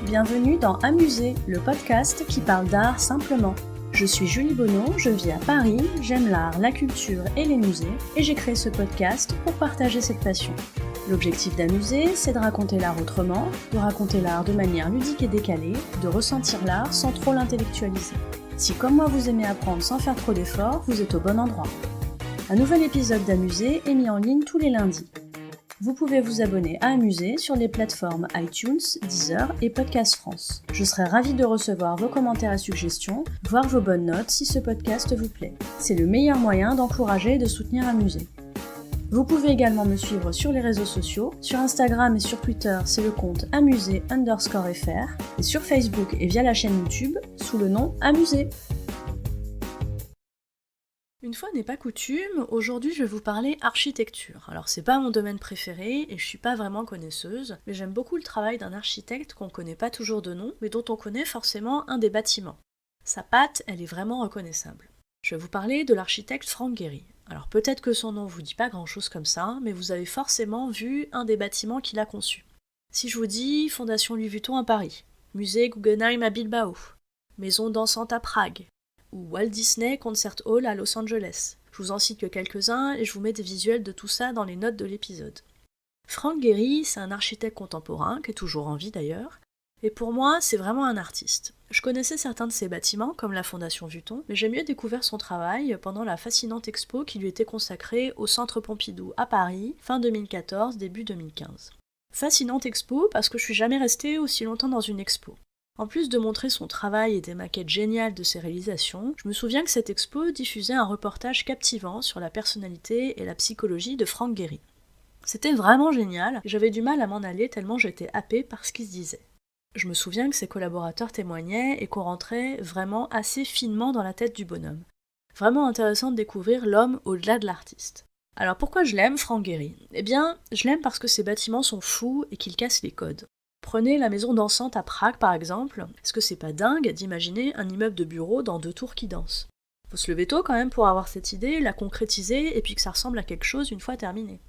bienvenue dans Amuser, le podcast qui parle d'art simplement. Je suis Julie Bonneau, je vis à Paris, j'aime l'art, la culture et les musées, et j'ai créé ce podcast pour partager cette passion. L'objectif d'Amuser, c'est de raconter l'art autrement, de raconter l'art de manière ludique et décalée, de ressentir l'art sans trop l'intellectualiser. Si comme moi vous aimez apprendre sans faire trop d'efforts, vous êtes au bon endroit. Un nouvel épisode d'Amuser est mis en ligne tous les lundis. Vous pouvez vous abonner à Amuser sur les plateformes iTunes, Deezer et Podcast France. Je serai ravie de recevoir vos commentaires et suggestions, voire vos bonnes notes si ce podcast vous plaît. C'est le meilleur moyen d'encourager et de soutenir Amuser. Vous pouvez également me suivre sur les réseaux sociaux. Sur Instagram et sur Twitter, c'est le compte amuser_fr et sur Facebook et via la chaîne YouTube sous le nom Amuser. Une fois n'est pas coutume, aujourd'hui je vais vous parler architecture. Alors c'est pas mon domaine préféré et je suis pas vraiment connaisseuse, mais j'aime beaucoup le travail d'un architecte qu'on connaît pas toujours de nom, mais dont on connaît forcément un des bâtiments. Sa patte, elle est vraiment reconnaissable. Je vais vous parler de l'architecte Frank Gehry. Alors peut-être que son nom vous dit pas grand chose comme ça, mais vous avez forcément vu un des bâtiments qu'il a conçus. Si je vous dis Fondation Louis Vuitton à Paris, Musée Guggenheim à Bilbao, Maison dansante à Prague, ou Walt Disney Concert Hall à Los Angeles. Je vous en cite que quelques-uns et je vous mets des visuels de tout ça dans les notes de l'épisode. Frank Gehry, c'est un architecte contemporain, qui est toujours en vie d'ailleurs, et pour moi, c'est vraiment un artiste. Je connaissais certains de ses bâtiments, comme la Fondation Vuitton, mais j'ai mieux découvert son travail pendant la fascinante expo qui lui était consacrée au Centre Pompidou à Paris, fin 2014, début 2015. Fascinante expo parce que je suis jamais restée aussi longtemps dans une expo. En plus de montrer son travail et des maquettes géniales de ses réalisations, je me souviens que cette expo diffusait un reportage captivant sur la personnalité et la psychologie de Frank Gehry. C'était vraiment génial, et j'avais du mal à m'en aller tellement j'étais happée par ce qui se disait. Je me souviens que ses collaborateurs témoignaient et qu'on rentrait vraiment assez finement dans la tête du bonhomme. Vraiment intéressant de découvrir l'homme au-delà de l'artiste. Alors pourquoi je l'aime, Frank Gehry ? Eh bien, je l'aime parce que ses bâtiments sont fous et qu'ils cassent les codes. Prenez la maison dansante à Prague par exemple, est-ce que c'est pas dingue d'imaginer un immeuble de bureau dans 2 tours qui dansent ? Faut se lever tôt quand même pour avoir cette idée, la concrétiser et puis que ça ressemble à quelque chose une fois terminé.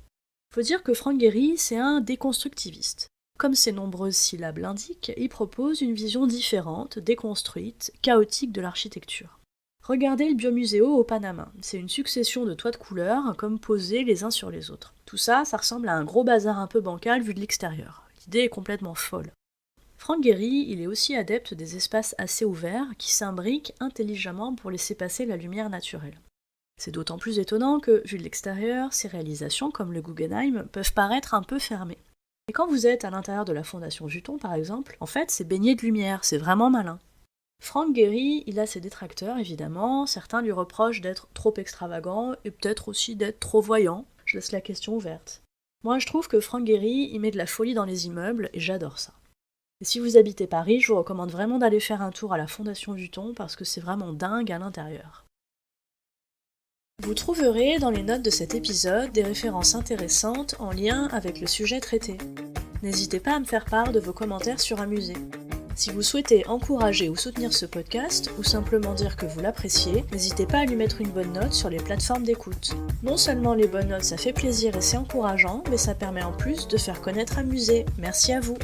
Faut dire que Frank Gehry, c'est un déconstructiviste. Comme ses nombreuses syllabes l'indiquent, il propose une vision différente, déconstruite, chaotique de l'architecture. Regardez le Biomuseo au Panama, c'est une succession de toits de couleurs comme posés les uns sur les autres. Tout ça, ça ressemble à un gros bazar un peu bancal vu de l'extérieur. L'idée est complètement folle. Frank Gehry, il est aussi adepte des espaces assez ouverts qui s'imbriquent intelligemment pour laisser passer la lumière naturelle. C'est d'autant plus étonnant que, vu de l'extérieur, ces réalisations comme le Guggenheim peuvent paraître un peu fermées. Et quand vous êtes à l'intérieur de la Fondation Vuitton par exemple, en fait c'est baigné de lumière, c'est vraiment malin. Frank Gehry, il a ses détracteurs évidemment, certains lui reprochent d'être trop extravagant et peut-être aussi d'être trop voyant, je laisse la question ouverte. Moi, je trouve que Frank Gehry, il met de la folie dans les immeubles, et j'adore ça. Et si vous habitez Paris, je vous recommande vraiment d'aller faire un tour à la Fondation Vuitton, parce que c'est vraiment dingue à l'intérieur. Vous trouverez dans les notes de cet épisode des références intéressantes en lien avec le sujet traité. N'hésitez pas à me faire part de vos commentaires sur Amuser. Si vous souhaitez encourager ou soutenir ce podcast, ou simplement dire que vous l'appréciez, n'hésitez pas à lui mettre une bonne note sur les plateformes d'écoute. Non seulement les bonnes notes ça fait plaisir et c'est encourageant, mais ça permet en plus de faire connaître Amuser. Merci à vous.